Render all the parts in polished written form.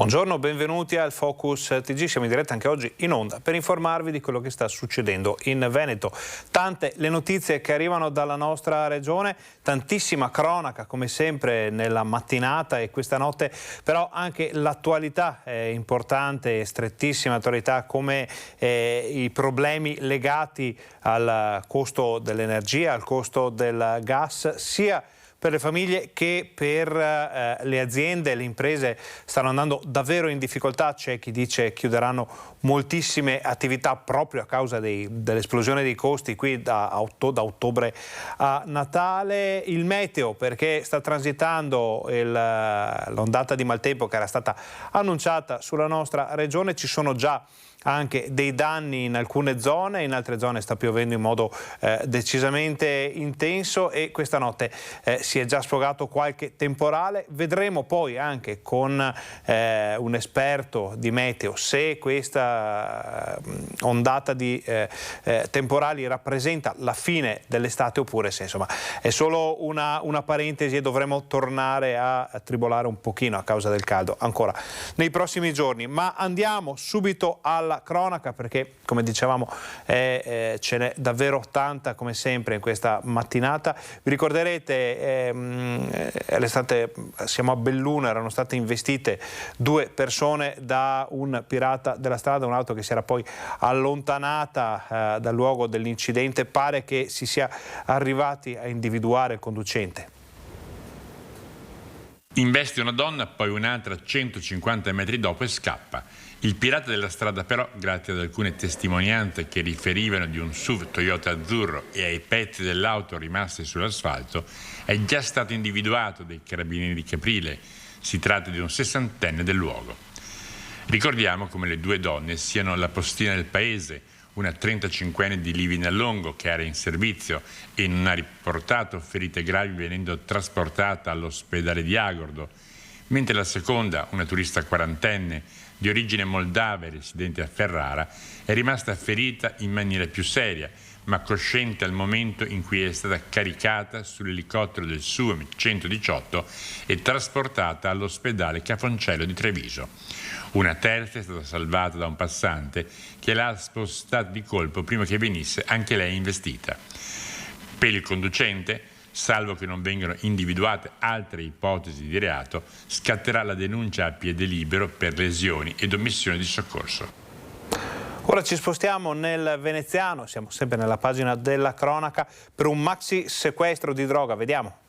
Buongiorno, benvenuti al Focus TG, siamo in diretta anche oggi in onda per informarvi di quello che sta succedendo in Veneto. Tante le notizie che arrivano dalla nostra regione, tantissima cronaca come sempre nella mattinata e questa notte, però anche l'attualità è importante, strettissima attualità come i problemi legati al costo dell'energia, al costo del gas, sia per le famiglie che per le aziende. Le imprese stanno andando davvero in difficoltà, c'è chi dice chiuderanno moltissime attività proprio a causa dell'esplosione dei costi qui da ottobre a Natale. Il meteo, perché sta transitando l'ondata di maltempo che era stata annunciata sulla nostra regione, ci sono già anche dei danni in alcune zone, in altre zone sta piovendo in modo decisamente intenso e questa notte si è già sfogato qualche temporale. Vedremo poi anche con un esperto di meteo se questa ondata di temporali rappresenta la fine dell'estate oppure se insomma è solo una parentesi e dovremo tornare a tribolare un pochino a causa del caldo ancora nei prossimi giorni. Ma andiamo subito alla cronaca perché, come dicevamo, ce n'è davvero tanta come sempre in questa mattinata. Vi ricorderete l'estate, siamo a Belluno, erano state investite 2 persone da un pirata della strada, un'auto che si era poi allontanata dal luogo dell'incidente. Pare che si sia arrivati a individuare il conducente. Investe una donna, poi un'altra 150 metri dopo e scappa. Il pirata della strada però, grazie ad alcune testimonianze che riferivano di un SUV Toyota azzurro e ai pezzi dell'auto rimasti sull'asfalto, è già stato individuato dai carabinieri di Caprile. Si tratta di un 60enne del luogo. Ricordiamo come le 2 donne siano la postina del paese, una 35enne di Livinallongo che era in servizio e non ha riportato ferite gravi venendo trasportata all'ospedale di Agordo, mentre la seconda, una turista 40enne di origine moldava e residente a Ferrara, è rimasta ferita in maniera più seria, ma cosciente al momento in cui è stata caricata sull'elicottero del SUAM 118 e trasportata all'ospedale Cafoncello di Treviso. Una terza è stata salvata da un passante che l'ha spostata di colpo prima che venisse anche lei investita. Per il conducente, salvo che non vengano individuate altre ipotesi di reato, scatterà la denuncia a piede libero per lesioni ed omissione di soccorso. Ora ci spostiamo nel veneziano, siamo sempre nella pagina della cronaca, per un maxi sequestro di droga, vediamo.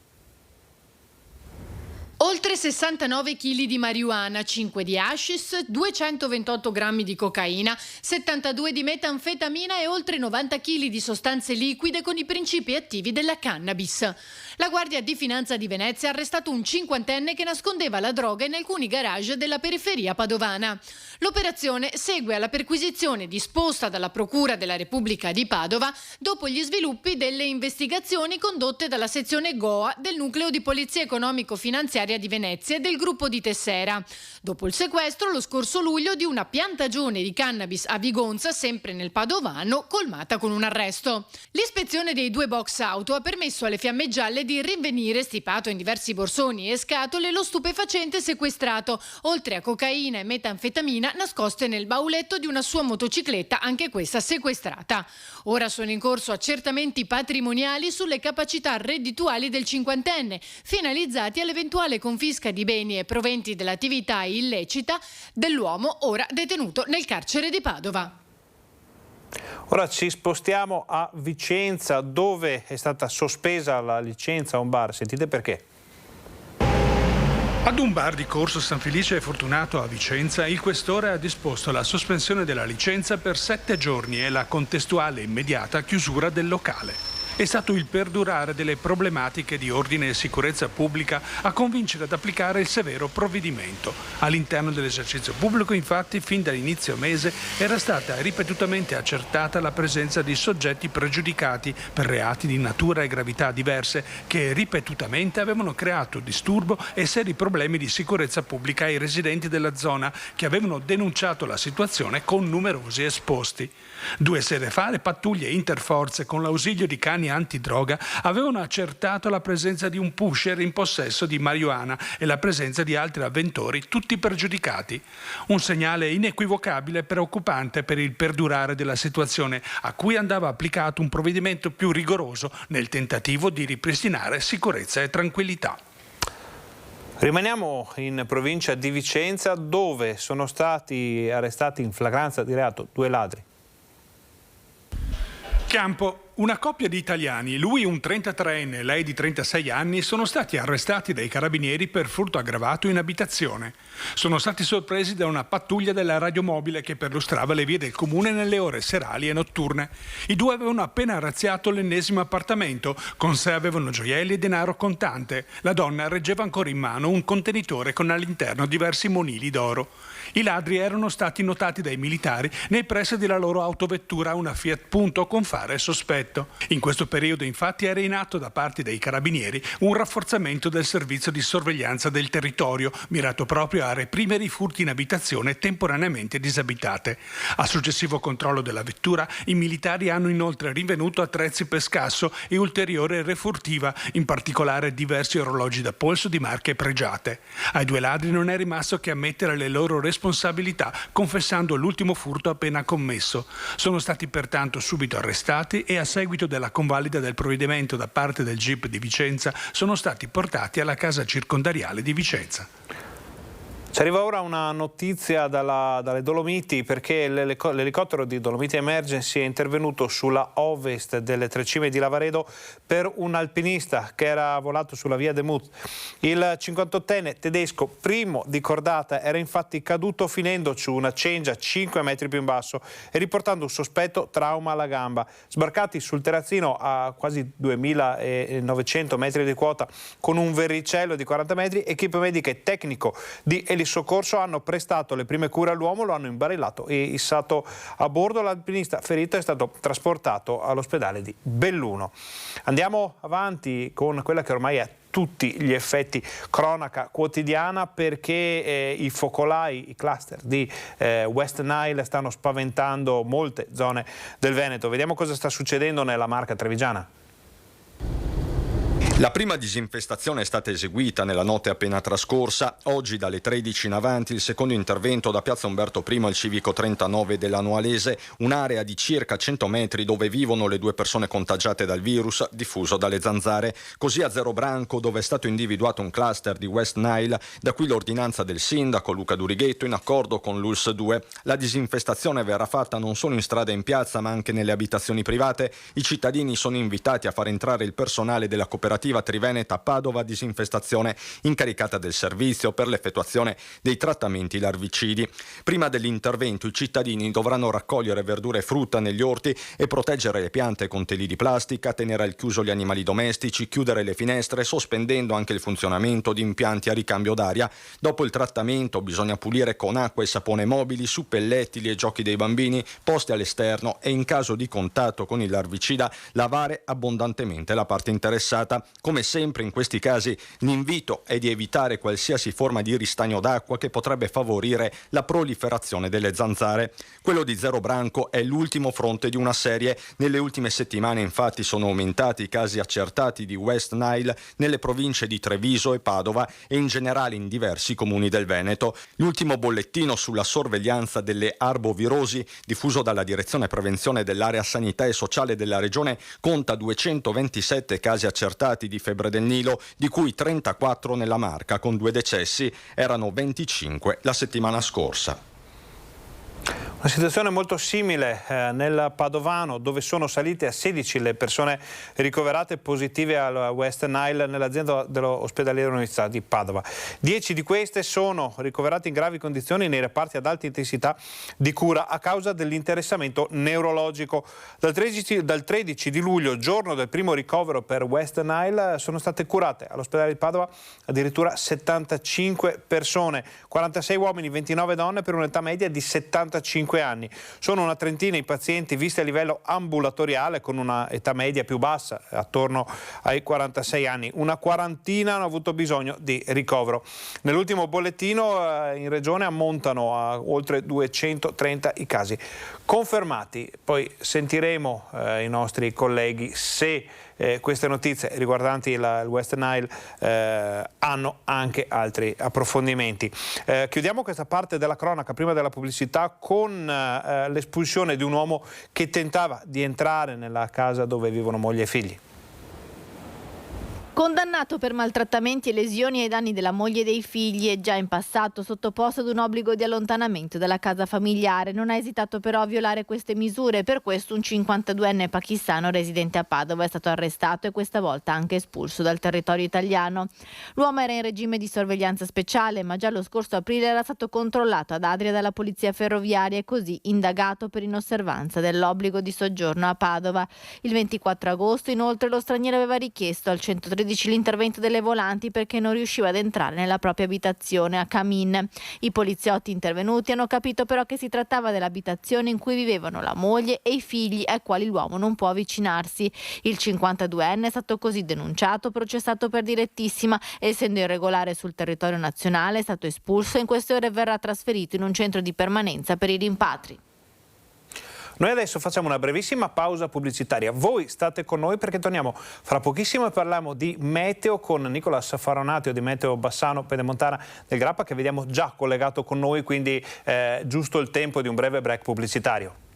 Oltre 69 kg di marijuana, 5 di hashish, 228 grammi di cocaina, 72 di metanfetamina e oltre 90 kg di sostanze liquide con i principi attivi della cannabis. La Guardia di Finanza di Venezia ha arrestato un 50enne che nascondeva la droga in alcuni garage della periferia padovana. L'operazione segue alla perquisizione disposta dalla Procura della Repubblica di Padova dopo gli sviluppi delle investigazioni condotte dalla sezione GOA del Nucleo di Polizia Economico-Finanziaria di Venezia e del gruppo di Tessera, dopo il sequestro lo scorso luglio di una piantagione di cannabis a Vigonza, sempre nel Padovano, colmata con un arresto. L'ispezione dei 2 box auto ha permesso alle Fiamme Gialle di rinvenire, stipato in diversi borsoni e scatole, lo stupefacente sequestrato, oltre a cocaina e metanfetamina nascoste nel bauletto di una sua motocicletta, anche questa sequestrata. Ora sono in corso accertamenti patrimoniali sulle capacità reddituali del 50enne, finalizzati all'eventuale confisca di beni e proventi dell'attività illecita dell'uomo ora detenuto nel carcere di Padova. Ora ci spostiamo a Vicenza, dove è stata sospesa la licenza a un bar. Sentite perché. Ad un bar di Corso San Felice e Fortunato a Vicenza, il questore ha disposto la sospensione della licenza per 7 giorni e la contestuale immediata chiusura del locale. È stato il perdurare delle problematiche di ordine e sicurezza pubblica a convincere ad applicare il severo provvedimento. All'interno dell'esercizio pubblico, infatti, fin dall'inizio mese era stata ripetutamente accertata la presenza di soggetti pregiudicati per reati di natura e gravità diverse che ripetutamente avevano creato disturbo e seri problemi di sicurezza pubblica ai residenti della zona, che avevano denunciato la situazione con numerosi esposti. 2 sere fa le pattuglie interforze, con l'ausilio di cani esami antidroga avevano accertato la presenza di un pusher in possesso di marijuana e la presenza di altri avventori, tutti pregiudicati. Un segnale inequivocabile e preoccupante per il perdurare della situazione, a cui andava applicato un provvedimento più rigoroso nel tentativo di ripristinare sicurezza e tranquillità. Rimaniamo in provincia di Vicenza, dove sono stati arrestati in flagranza di reato 2 ladri. Campo. Una coppia di italiani, lui un 33enne, lei di 36 anni, sono stati arrestati dai carabinieri per furto aggravato in abitazione. Sono stati sorpresi da una pattuglia della radiomobile che perlustrava le vie del comune nelle ore serali e notturne. I due avevano appena razziato l'ennesimo appartamento, con sé avevano gioielli e denaro contante. La donna reggeva ancora in mano un contenitore con all'interno diversi monili d'oro. I ladri erano stati notati dai militari nei pressi della loro autovettura, una Fiat Punto con fare sospetto. In questo periodo infatti era in atto da parte dei carabinieri un rafforzamento del servizio di sorveglianza del territorio mirato proprio a reprimere i furti in abitazione temporaneamente disabitate. A successivo controllo della vettura i militari hanno inoltre rinvenuto attrezzi per scasso e ulteriore refurtiva, in particolare diversi orologi da polso di marche pregiate. Ai 2 ladri non è rimasto che ammettere le loro responsabilità, confessando l'ultimo furto appena commesso. Sono stati pertanto subito arrestati e a seguito della convalida del provvedimento da parte del GIP di Vicenza sono stati portati alla casa circondariale di Vicenza. Ci arriva ora una notizia dalle Dolomiti, perché l'elicottero di Dolomiti Emergency è intervenuto sulla ovest delle Tre Cime di Lavaredo per un alpinista che era volato sulla via de Mut. Il 58enne tedesco, primo di cordata, era infatti caduto finendo su una cengia 5 metri più in basso e riportando un sospetto trauma alla gamba. Sbarcati sul terrazzino a quasi 2900 metri di quota con un verricello di 40 metri, equipe medica e tecnico di soccorso hanno prestato le prime cure all'uomo, lo hanno imbarillato e issato a bordo. L'alpinista ferito è stato trasportato all'ospedale di Belluno. Andiamo avanti con quella che ormai è tutti gli effetti cronaca quotidiana, perché i focolai, i cluster di West Nile stanno spaventando molte zone del Veneto. Vediamo cosa sta succedendo nella Marca trevigiana. La prima disinfestazione è stata eseguita nella notte appena trascorsa. Oggi dalle 13 in avanti il secondo intervento da Piazza Umberto I al civico 39 della Nualese, un'area di circa 100 metri dove vivono le 2 persone contagiate dal virus diffuso dalle zanzare. Così a Zero Branco, dove è stato individuato un cluster di West Nile, da qui l'ordinanza del sindaco Luca Durighetto in accordo con l'ULS 2. La disinfestazione verrà fatta non solo in strada e in piazza ma anche nelle abitazioni private. I cittadini sono invitati a far entrare il personale della cooperativa Triveneta Padova Disinfestazione, incaricata del servizio per l'effettuazione dei trattamenti larvicidi. Prima dell'intervento i cittadini dovranno raccogliere verdura e frutta negli orti e proteggere le piante con teli di plastica, tenere al chiuso gli animali domestici, chiudere le finestre, sospendendo anche il funzionamento di impianti a ricambio d'aria. Dopo il trattamento bisogna pulire con acqua e sapone mobili, suppellettili e giochi dei bambini posti all'esterno e in caso di contatto con il larvicida lavare abbondantemente la parte interessata. Come sempre in questi casi l'invito è di evitare qualsiasi forma di ristagno d'acqua che potrebbe favorire la proliferazione delle zanzare. Quello di Zero Branco è l'ultimo fronte di una serie. Nelle ultime settimane infatti sono aumentati i casi accertati di West Nile nelle province di Treviso e Padova e in generale in diversi comuni del Veneto. L'ultimo bollettino sulla sorveglianza delle arbovirosi diffuso dalla Direzione Prevenzione dell'Area Sanità e Sociale della Regione conta 227 casi accertati di febbre del Nilo, di cui 34 nella Marca con 2 decessi, erano 25 la settimana scorsa. Una situazione molto simile nel Padovano, dove sono salite a 16 le persone ricoverate positive al West Nile nell'azienda dell'ospedaliero Università di Padova. 10 di queste sono ricoverate in gravi condizioni nei reparti ad alta intensità di cura a causa dell'interessamento neurologico. Dal 13 di luglio, giorno del primo ricovero per West Nile, sono state curate all'ospedale di Padova addirittura 75 persone, 46 uomini, 29 donne, per un'età media di 75 65 anni. Sono una trentina i pazienti visti a livello ambulatoriale con una età media più bassa, attorno ai 46 anni. Una quarantina hanno avuto bisogno di ricovero. Nell'ultimo bollettino in regione ammontano a oltre 230 i casi confermati. Poi sentiremo i nostri colleghi se queste notizie riguardanti il West Nile hanno anche altri approfondimenti. Chiudiamo questa parte della cronaca prima della pubblicità con l'espulsione di un uomo che tentava di entrare nella casa dove vivono moglie e figli. Condannato per maltrattamenti e lesioni ai danni della moglie e dei figli e già in passato sottoposto ad un obbligo di allontanamento dalla casa familiare, non ha esitato però a violare queste misure. Per questo un 52enne pakistano residente a Padova è stato arrestato e questa volta anche espulso dal territorio italiano. L'uomo era in regime di sorveglianza speciale, ma già lo scorso aprile era stato controllato ad Adria dalla polizia ferroviaria e così indagato per inosservanza dell'obbligo di soggiorno a Padova. Il 24 agosto inoltre lo straniero aveva richiesto al 113 l'intervento delle volanti perché non riusciva ad entrare nella propria abitazione a Kamin. I poliziotti intervenuti hanno capito però che si trattava dell'abitazione in cui vivevano la moglie e i figli ai quali l'uomo non può avvicinarsi. Il 52enne è stato così denunciato, processato per direttissima e essendo irregolare sul territorio nazionale è stato espulso e in queste ore verrà trasferito in un centro di permanenza per i rimpatri. Noi adesso facciamo una brevissima pausa pubblicitaria. Voi state con noi perché torniamo fra pochissimo e parliamo di meteo con Nicolas Faronatio di Meteo Bassano Pedemontana del Grappa, che vediamo già collegato con noi, quindi giusto il tempo di un breve break pubblicitario.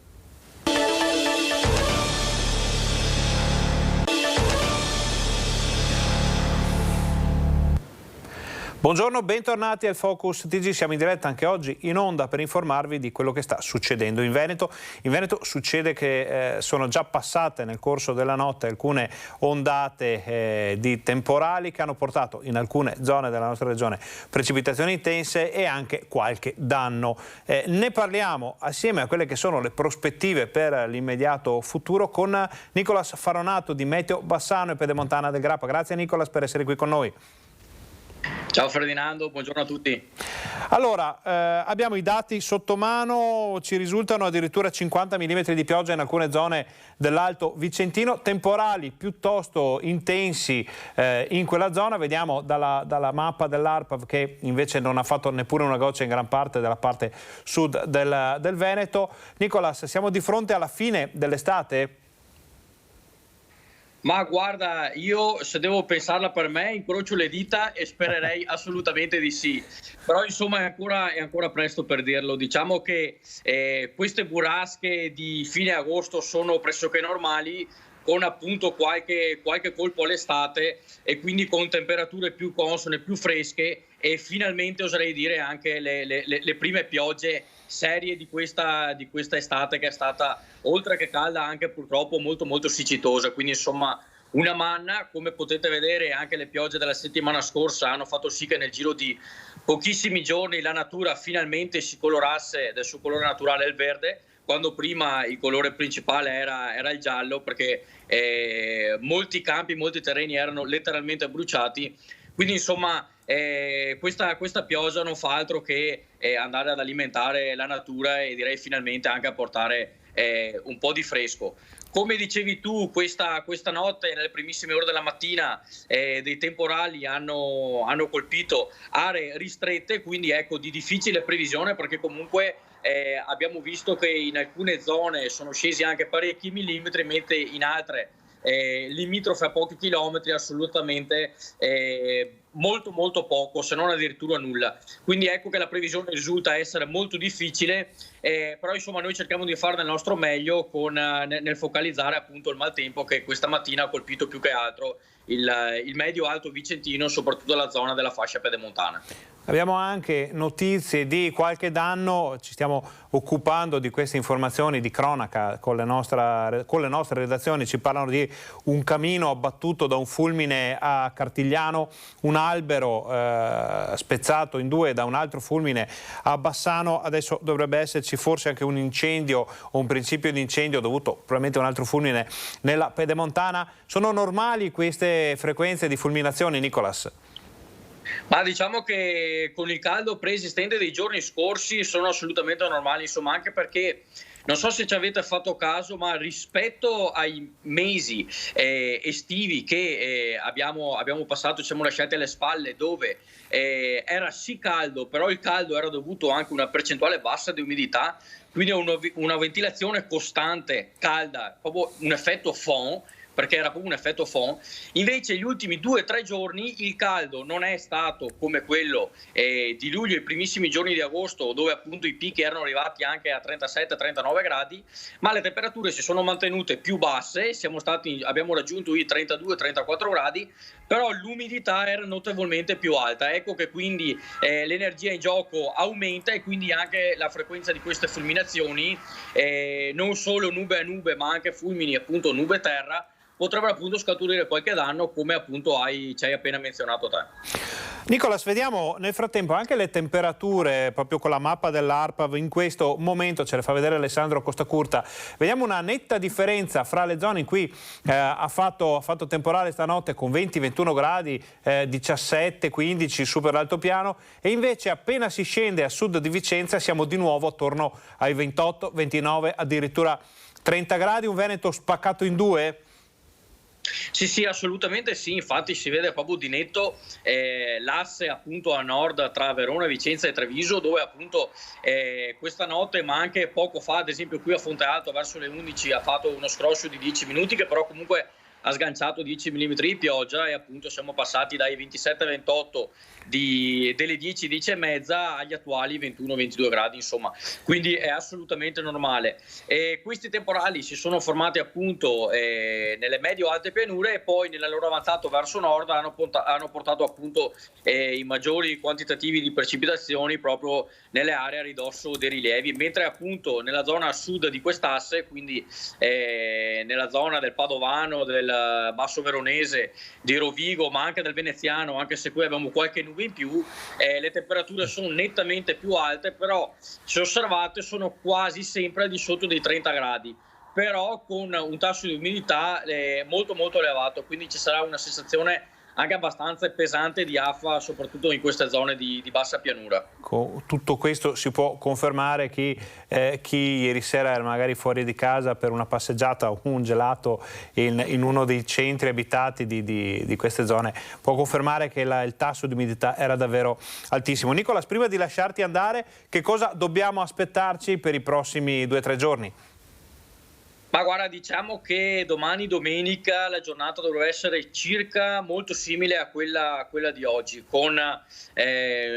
Buongiorno, bentornati al Focus TG, siamo in diretta anche oggi in onda per informarvi di quello che sta succedendo in Veneto. In Veneto succede che sono già passate nel corso della notte alcune ondate di temporali che hanno portato in alcune zone della nostra regione precipitazioni intense e anche qualche danno. Ne parliamo assieme a quelle che sono le prospettive per l'immediato futuro con Nicolas Faronato di Meteo Bassano e Pedemontana del Grappa. Grazie Nicolas per essere qui con noi. Ciao Ferdinando, buongiorno a tutti. Allora, abbiamo i dati sotto mano, ci risultano addirittura 50 mm di pioggia in alcune zone dell'Alto Vicentino, temporali piuttosto intensi in quella zona. Vediamo dalla mappa dell'ARPAV che invece non ha fatto neppure una goccia in gran parte della parte sud del Veneto. Nicolas, siamo di fronte alla fine dell'estate? Ma guarda, io se devo pensarla per me incrocio le dita e spererei assolutamente di sì, però insomma è ancora presto per dirlo. Diciamo che queste burrasche di fine agosto sono pressoché normali, con appunto qualche colpo all'estate e quindi con temperature più consone, più fresche e finalmente oserei dire anche le prime piogge serie di questa estate, che è stata oltre che calda anche purtroppo molto molto siccitosa, quindi insomma una manna. Come potete vedere anche le piogge della settimana scorsa hanno fatto sì che nel giro di pochissimi giorni la natura finalmente si colorasse del suo colore naturale, il verde, quando prima il colore principale era il giallo, perché molti campi, molti terreni erano letteralmente bruciati. Quindi insomma questa pioggia non fa altro che andare ad alimentare la natura e direi finalmente anche a portare un po' di fresco. Come dicevi tu, questa notte, nelle primissime ore della mattina, dei temporali hanno colpito aree ristrette, quindi ecco di difficile previsione, perché comunque abbiamo visto che in alcune zone sono scesi anche parecchi millimetri, mentre in altre limitrofe a pochi chilometri assolutamente molto molto poco, se non addirittura nulla. Quindi ecco che la previsione risulta essere molto difficile, però insomma noi cerchiamo di fare del nostro meglio nel focalizzare appunto il maltempo che questa mattina ha colpito più che altro il medio alto vicentino, soprattutto la zona della fascia pedemontana. Abbiamo anche notizie di qualche danno, ci stiamo occupando di queste informazioni di cronaca con le nostre redazioni. Ci parlano di un camino abbattuto da un fulmine a Cartigliano, un albero spezzato in due da un altro fulmine a Bassano. Adesso dovrebbe esserci forse anche un incendio o un principio di incendio dovuto probabilmente a un altro fulmine nella Pedemontana. Sono normali queste frequenze di fulminazioni, Nicolas? Ma diciamo che con il caldo preesistente dei giorni scorsi sono assolutamente normali, insomma, anche perché non so se ci avete fatto caso, ma rispetto ai mesi estivi che abbiamo passato, ci siamo lasciati alle spalle, dove era sì caldo, però il caldo era dovuto anche a una percentuale bassa di umidità, quindi una ventilazione costante, calda, proprio un effetto fond, perché era proprio un effetto fond. Invece gli ultimi 2-3 giorni il caldo non è stato come quello di luglio, i primissimi giorni di agosto, dove appunto i picchi erano arrivati anche a 37-39 gradi, ma le temperature si sono mantenute più basse, abbiamo raggiunto i 32-34 gradi, però l'umidità era notevolmente più alta. Ecco che quindi l'energia in gioco aumenta, e quindi anche la frequenza di queste fulminazioni, non solo nube a nube ma anche fulmini, appunto nube terra, potrebbero appunto scaturire qualche danno, come appunto ci hai appena menzionato te. Nicolas, vediamo nel frattempo anche le temperature, proprio con la mappa dell'ARPAV in questo momento, ce le fa vedere Alessandro Costacurta. Vediamo una netta differenza fra le zone in cui ha fatto temporale stanotte con 20-21 gradi, 17-15 su per l'altopiano, e invece appena si scende a sud di Vicenza siamo di nuovo attorno ai 28-29, addirittura 30 gradi, un Veneto spaccato in due? Sì, assolutamente sì, infatti si vede proprio di netto l'asse appunto a nord tra Verona, Vicenza e Treviso, dove appunto questa notte, ma anche poco fa, ad esempio qui a Fonte Alto verso le 11 ha fatto uno scroscio di 10 minuti che però comunque ha sganciato 10 mm di pioggia, e appunto siamo passati dai 27-28 delle 10 e mezza agli attuali 21-22 gradi, insomma, quindi è assolutamente normale. E questi temporali si sono formati appunto nelle medio-alte pianure, e poi nella loro avanzata verso nord hanno portato appunto i maggiori quantitativi di precipitazioni proprio nelle aree a ridosso dei rilievi, mentre appunto nella zona sud di quest'asse, quindi nella zona del Padovano, del Basso Veronese, di Rovigo, ma anche del Veneziano, anche se qui abbiamo qualche nube in più, le temperature sono nettamente più alte, però se osservate sono quasi sempre al di sotto dei 30 gradi, però con un tasso di umidità molto molto elevato, quindi ci sarà una sensazione anche abbastanza pesante di affa, soprattutto in queste zone di bassa pianura. Con tutto questo si può confermare chi ieri sera era magari fuori di casa per una passeggiata o un gelato in uno dei centri abitati di queste zone, può confermare che il tasso di umidità era davvero altissimo. Nicolas, prima di lasciarti andare, che cosa dobbiamo aspettarci per i prossimi 2-3 giorni? Ma guarda, diciamo che domani domenica la giornata dovrebbe essere circa molto simile a quella di oggi, con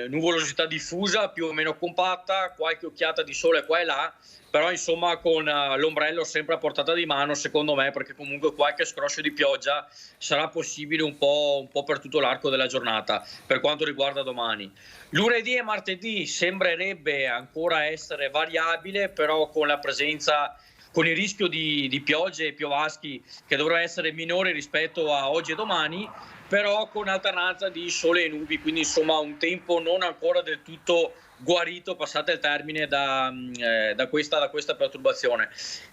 nuvolosità diffusa più o meno compatta, qualche occhiata di sole qua e là, però insomma con l'ombrello sempre a portata di mano, secondo me, perché comunque qualche scroscio di pioggia sarà possibile un po' per tutto l'arco della giornata per quanto riguarda domani. Lunedì e martedì sembrerebbe ancora essere variabile, però con la presenza, con il rischio di piogge e piovaschi che dovrà essere minore rispetto a oggi e domani, però con alternanza di sole e nubi, quindi insomma un tempo non ancora del tutto guarito, passate il termine, da questa perturbazione.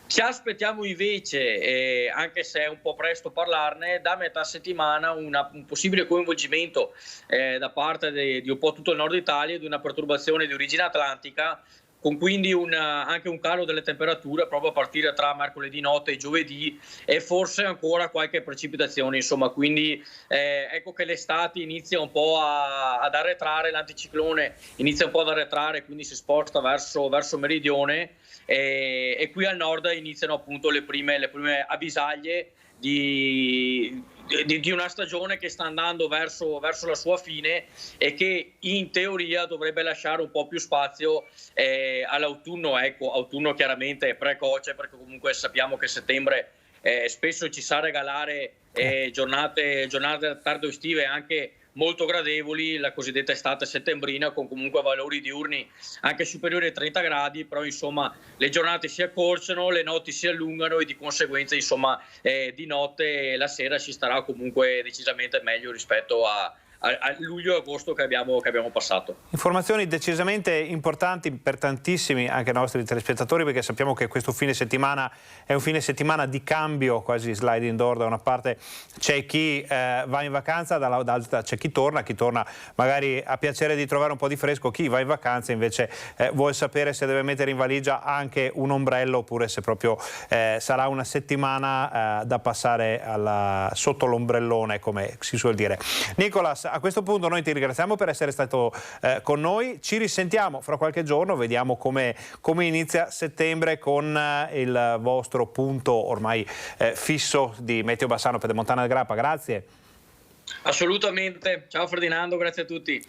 Ci aspettiamo invece, anche se è un po' presto parlarne, da metà settimana un possibile coinvolgimento da parte di un po' tutto il nord Italia di una perturbazione di origine atlantica, con quindi anche un calo delle temperature proprio a partire tra mercoledì notte e giovedì, e forse ancora qualche precipitazione, insomma, quindi ecco che l'estate inizia un po' ad arretrare, l'anticiclone inizia un po' ad arretrare, quindi si sposta verso meridione, e qui al nord iniziano appunto le prime avvisaglie di una stagione che sta andando verso la sua fine, e che in teoria dovrebbe lasciare un po' più spazio all'autunno. Ecco, autunno chiaramente è precoce, perché comunque sappiamo che settembre spesso ci sa regalare giornate tardo estive anche molto gradevoli, la cosiddetta estate settembrina, con comunque valori diurni anche superiori ai 30 gradi, però insomma le giornate si accorciano, le notti si allungano, e di conseguenza insomma di notte la sera si starà comunque decisamente meglio rispetto a luglio e agosto che abbiamo passato. Informazioni decisamente importanti per tantissimi anche nostri telespettatori, perché sappiamo che questo fine settimana è un fine settimana di cambio, quasi sliding door. Da una parte c'è chi va in vacanza, dall'altra c'è chi torna magari ha piacere di trovare un po' di fresco, chi va in vacanza invece vuole sapere se deve mettere in valigia anche un ombrello oppure se proprio sarà una settimana da passare sotto l'ombrellone, come si suol dire. Nicolas, a questo punto noi ti ringraziamo per essere stato con noi, ci risentiamo fra qualche giorno, vediamo come inizia settembre con il vostro punto ormai fisso di Meteo Bassano Pedemontana del Grappa. Grazie. Assolutamente, ciao Ferdinando, grazie a tutti.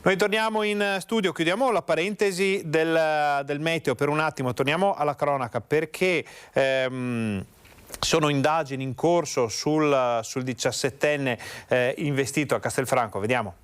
Noi torniamo in studio, chiudiamo la parentesi del meteo per un attimo, torniamo alla cronaca perché sono indagini in corso sul 17enne investito a Castelfranco. Vediamo.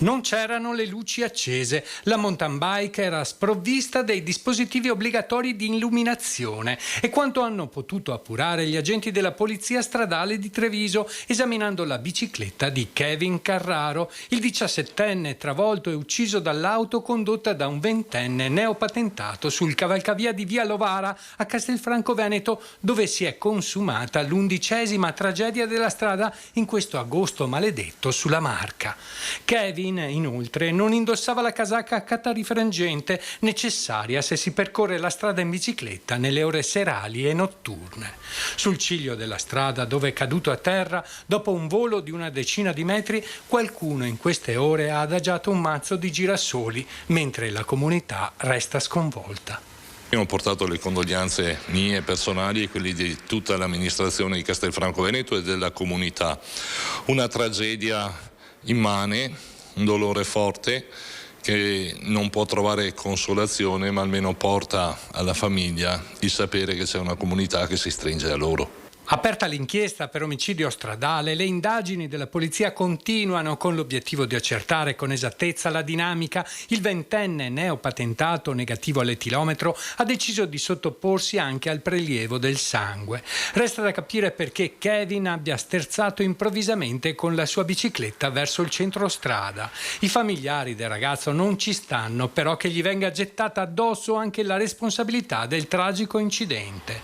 Non c'erano le luci accese, la mountain bike era sprovvista dei dispositivi obbligatori di illuminazione e quanto hanno potuto appurare gli agenti della Polizia Stradale di Treviso esaminando la bicicletta di Kevin Carraro, il 17enne travolto e ucciso dall'auto condotta da un 20enne neopatentato sul cavalcavia di Via Lovara a Castelfranco Veneto, dove si è consumata l'11ª tragedia della strada in questo agosto maledetto sulla Marca. Kevin inoltre non indossava la casacca catarifrangente necessaria se si percorre la strada in bicicletta nelle ore serali e notturne. Sul ciglio della strada dove è caduto a terra dopo un volo di una decina di metri, qualcuno in queste ore ha adagiato un mazzo di girasoli mentre la comunità resta sconvolta. Ho portato le condoglianze mie personali e quelli di tutta l'amministrazione di Castelfranco Veneto e della comunità. Una tragedia immane, un dolore forte che non può trovare consolazione, ma almeno porta alla famiglia il sapere che c'è una comunità che si stringe a loro. Aperta l'inchiesta per omicidio stradale, le indagini della polizia continuano con l'obiettivo di accertare con esattezza la dinamica. Il 20enne neopatentato negativo all'etilometro ha deciso di sottoporsi anche al prelievo del sangue. Resta da capire perché Kevin abbia sterzato improvvisamente con la sua bicicletta verso il centro strada. I familiari del ragazzo non ci stanno, però che gli venga gettata addosso anche la responsabilità del tragico incidente.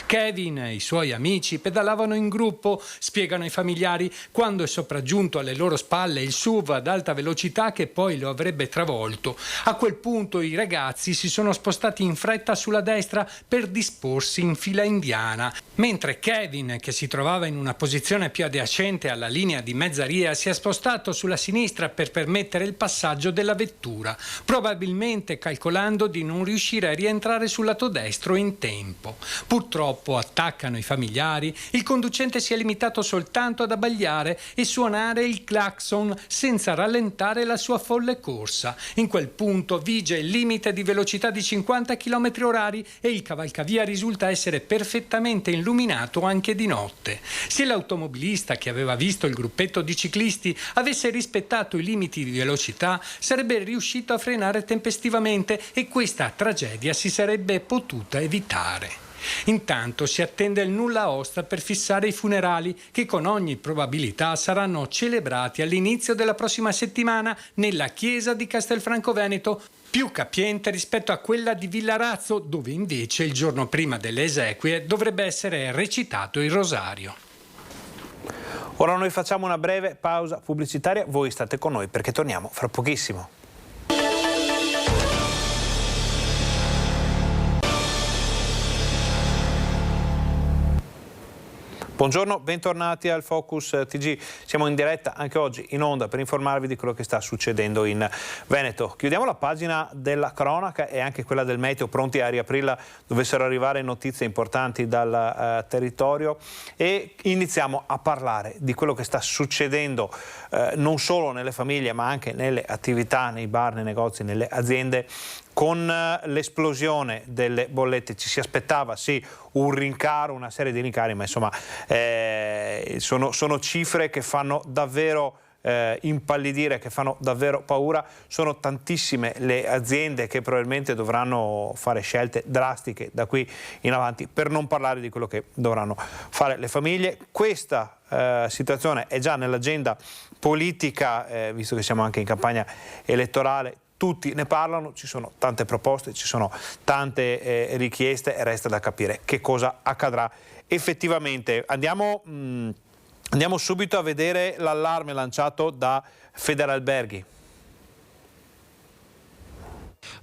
Kevin e i suoi amici pedalavano in gruppo, spiegano i familiari, quando è sopraggiunto alle loro spalle il SUV ad alta velocità che poi lo avrebbe travolto. A quel punto i ragazzi si sono spostati in fretta sulla destra per disporsi in fila indiana, mentre Kevin, che si trovava in una posizione più adiacente alla linea di mezzaria, si è spostato sulla sinistra per permettere il passaggio della vettura, probabilmente calcolando di non riuscire a rientrare sul lato destro in tempo. Purtroppo, attaccano i familiari, il conducente si è limitato soltanto ad abbagliare e suonare il clacson senza rallentare la sua folle corsa. In quel punto vige il limite di velocità di 50 km/h e il cavalcavia risulta essere perfettamente illuminato anche di notte. Se l'automobilista che aveva visto il gruppetto di ciclisti avesse rispettato i limiti di velocità, sarebbe riuscito a frenare tempestivamente e questa tragedia si sarebbe potuta evitare. Intanto si attende il nulla osta per fissare i funerali che con ogni probabilità saranno celebrati all'inizio della prossima settimana nella chiesa di Castelfranco Veneto, più capiente rispetto a quella di Villarazzo, dove invece il giorno prima delle esequie dovrebbe essere recitato il rosario. Ora noi facciamo una breve pausa pubblicitaria, voi state con noi perché torniamo fra pochissimo. Buongiorno, bentornati al Focus TG. Siamo in diretta anche oggi in onda per informarvi di quello che sta succedendo in Veneto. Chiudiamo la pagina della cronaca e anche quella del meteo, pronti a riaprirla dovessero arrivare notizie importanti dal territorio, e iniziamo a parlare di quello che sta succedendo non solo nelle famiglie ma anche nelle attività, nei bar, nei negozi, nelle aziende. Con l'esplosione delle bollette ci si aspettava sì un rincaro, una serie di rincari, ma insomma sono cifre che fanno davvero impallidire, che fanno davvero paura. Sono tantissime le aziende che probabilmente dovranno fare scelte drastiche da qui in avanti, per non parlare di quello che dovranno fare le famiglie. Questa situazione è già nell'agenda politica, visto che siamo anche in campagna elettorale. Tutti ne parlano, ci sono tante proposte, ci sono tante richieste e resta da capire che cosa accadrà effettivamente. Andiamo subito a vedere l'allarme lanciato da Federalberghi.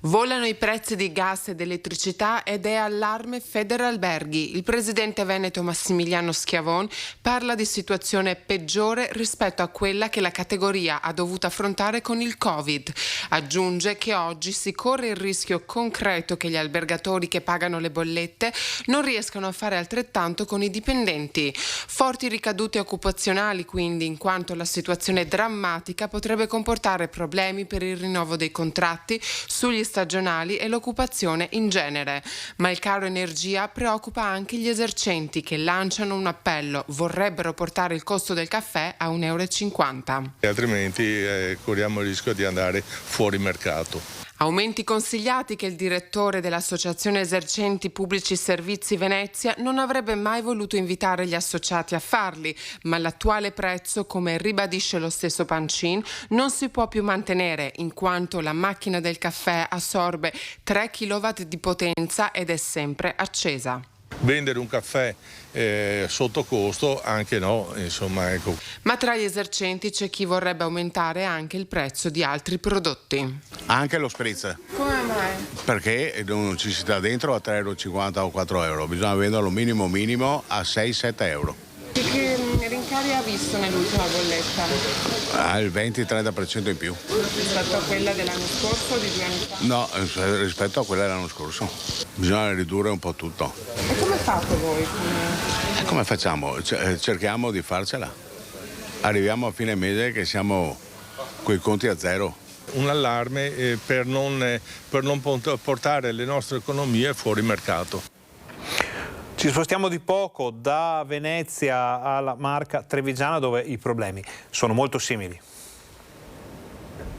Volano i prezzi di gas ed elettricità ed è allarme Federalberghi. Il presidente veneto Massimiliano Schiavon parla di situazione peggiore rispetto a quella che la categoria ha dovuto affrontare con il Covid. Aggiunge che oggi si corre il rischio concreto che gli albergatori che pagano le bollette non riescano a fare altrettanto con i dipendenti. Forti ricadute occupazionali quindi, in quanto la situazione drammatica potrebbe comportare problemi per il rinnovo dei contratti sugli stagionali e l'occupazione in genere. Ma il caro energia preoccupa anche gli esercenti, che lanciano un appello: vorrebbero portare il costo del caffè a 1,50 €. Altrimenti corriamo il rischio di andare fuori mercato. Aumenti consigliati che il direttore dell'Associazione Esercenti Pubblici Servizi Venezia non avrebbe mai voluto invitare gli associati a farli, ma l'attuale prezzo, come ribadisce lo stesso Pancin, non si può più mantenere, in quanto la macchina del caffè assorbe 3 kW di potenza ed è sempre accesa. Vendere un caffè sotto costo, anche no, insomma, ecco. Ma tra gli esercenti c'è chi vorrebbe aumentare anche il prezzo di altri prodotti. Anche lo spritz. Come mai? Perché non ci si sta dentro a 3,50 € o 4 €, bisogna venderlo minimo a 6-7 €. Che rincari ha visto nell'ultima bolletta? Il 20-30% in più. Rispetto a quella dell'anno scorso o di 2 anni fa? No, rispetto a quella dell'anno scorso. Bisogna ridurre un po' tutto. E come fate voi? Come facciamo? Cerchiamo di farcela. Arriviamo a fine mese che siamo coi conti a zero. Un allarme per non portare le nostre economie fuori mercato. Ci spostiamo di poco da Venezia alla Marca Trevigiana, dove i problemi sono molto simili.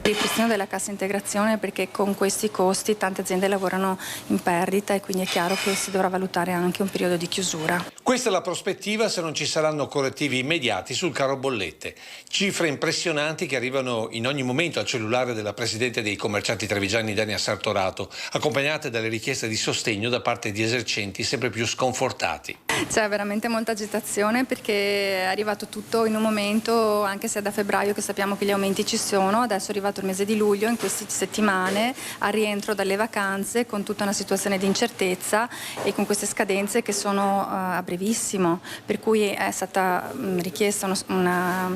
Ripristino della cassa integrazione, perché con questi costi tante aziende lavorano in perdita e quindi è chiaro che si dovrà valutare anche un periodo di chiusura. Questa è la prospettiva se non ci saranno correttivi immediati sul caro bollette. Cifre impressionanti che arrivano in ogni momento al cellulare della presidente dei commercianti trevigiani Dania Sartorato, accompagnate dalle richieste di sostegno da parte di esercenti sempre più sconfortati. C'è veramente molta agitazione, perché è arrivato tutto in un momento, anche se è da febbraio che sappiamo che gli aumenti ci sono, adesso è arrivato il mese di luglio, in queste settimane a rientro dalle vacanze, con tutta una situazione di incertezza e con queste scadenze che sono a brevissimo, per cui è stata richiesta una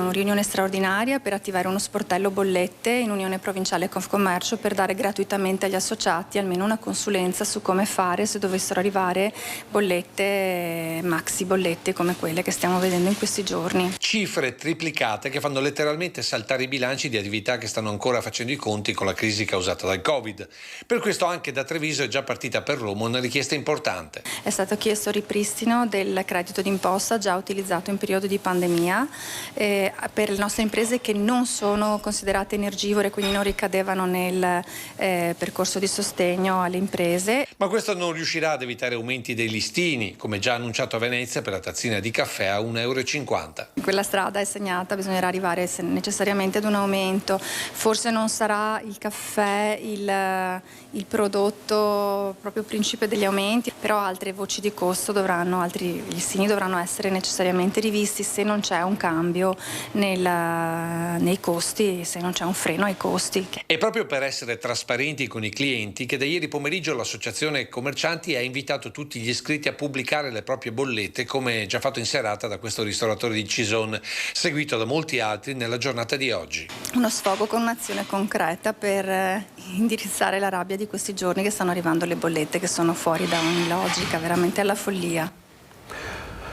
riunione straordinaria per attivare uno sportello bollette in Unione Provinciale Confcommercio, per dare gratuitamente agli associati almeno una consulenza su come fare se dovessero arrivare bollette, maxi bollette come quelle che stiamo vedendo in questi giorni. Cifre triplicate che fanno letteralmente saltare i bilanci di attività che stanno ancora facendo i conti con la crisi causata dal Covid. Per questo anche da Treviso è già partita per Roma una richiesta importante. È stato chiesto ripristino del credito d'imposta già utilizzato in periodo di pandemia per le nostre imprese che non sono considerate energivore, quindi non ricadevano nel percorso di sostegno alle imprese. Ma questo non riuscirà ad evitare aumenti dei listini, come già annunciato a Venezia per la tazzina di caffè a 1,50 €. Quella strada è segnata, bisognerà arrivare necessariamente ad un aumento. Forse non sarà il caffè il prodotto proprio principe degli aumenti, però altre voci di costo altri listini dovranno essere necessariamente rivisti se non c'è un cambio nei costi, se non c'è un freno ai costi. E proprio per essere trasparenti con i clienti che da ieri pomeriggio l'Associazione Commercianti ha invitato tutti gli iscritti a pubblicare le proprie bollette, come già fatto in serata da questo ristoratore di Cison, seguito da molti altri nella giornata di oggi. Uno sfogo con un'azione concreta per indirizzare la rabbia di questi giorni che stanno arrivando le bollette, che sono fuori da ogni logica, veramente alla follia.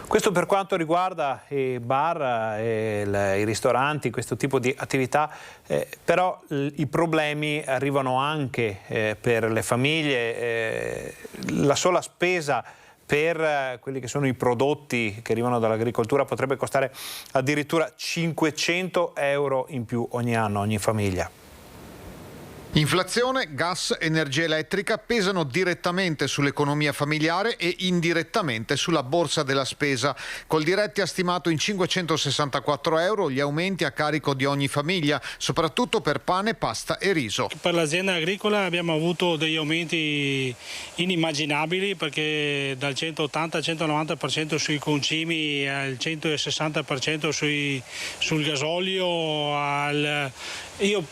Questo per quanto riguarda i bar, i ristoranti, questo tipo di attività, però i problemi arrivano anche per le famiglie. La sola spesa per quelli che sono i prodotti che arrivano dall'agricoltura potrebbe costare addirittura 500 euro in più ogni anno, ogni famiglia. Inflazione, gas, energia elettrica pesano direttamente sull'economia familiare e indirettamente sulla borsa della spesa. Coldiretti ha stimato in 564 euro gli aumenti a carico di ogni famiglia, soprattutto per pane, pasta e riso. Per l'azienda agricola abbiamo avuto degli aumenti inimmaginabili, perché dal 180 al 190% sui concimi, al 160% sul gasolio, io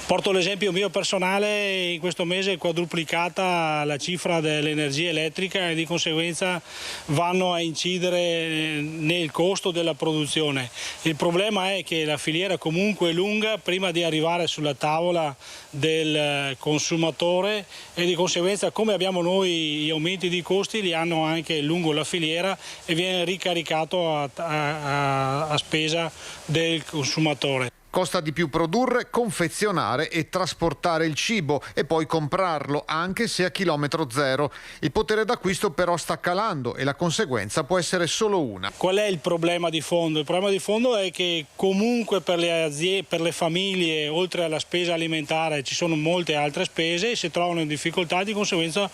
porto l'esempio mio personale: in questo mese è quadruplicata la cifra dell'energia elettrica e di conseguenza vanno a incidere nel costo della produzione. Il problema è che la filiera comunque è lunga prima di arrivare sulla tavola del consumatore e di conseguenza, come abbiamo noi gli aumenti di costi, li hanno anche lungo la filiera e viene ricaricato a spesa del consumatore. Costa di più produrre, confezionare e trasportare il cibo e poi comprarlo, anche se a chilometro zero. Il potere d'acquisto però sta calando e la conseguenza può essere solo una. Qual è il problema di fondo? Il problema di fondo è che comunque per le famiglie, oltre alla spesa alimentare, ci sono molte altre spese e si trovano in difficoltà, di conseguenza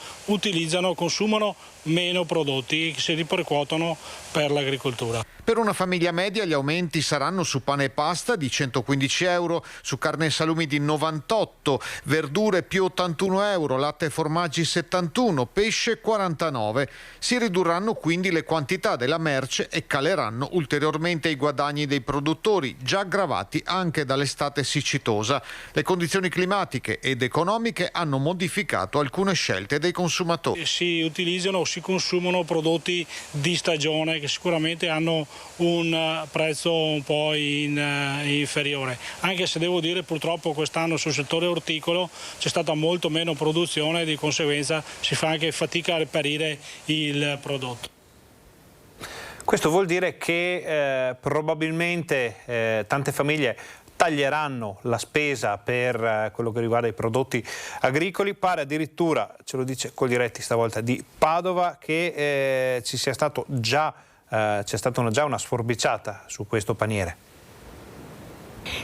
consumano meno prodotti che si ripercuotono per l'agricoltura. Per una famiglia media gli aumenti saranno su pane e pasta di 115 euro, su carne e salumi di 98, verdure più 81 euro, latte e formaggi 71, pesce 49. Si ridurranno quindi le quantità della merce e caleranno ulteriormente i guadagni dei produttori, già aggravati anche dall'estate siccitosa. Le condizioni climatiche ed economiche hanno modificato alcune scelte dei consumatori. Si utilizzano o si consumano prodotti di stagione che sicuramente hanno un prezzo un po' inferiore, anche se devo dire purtroppo quest'anno sul settore orticolo c'è stata molto meno produzione e di conseguenza si fa anche fatica a reperire il prodotto. Questo vuol dire che probabilmente tante famiglie taglieranno la spesa per quello che riguarda i prodotti agricoli. Pare addirittura, ce lo dice Coldiretti stavolta di Padova, che c'è stata già una sforbiciata su questo paniere.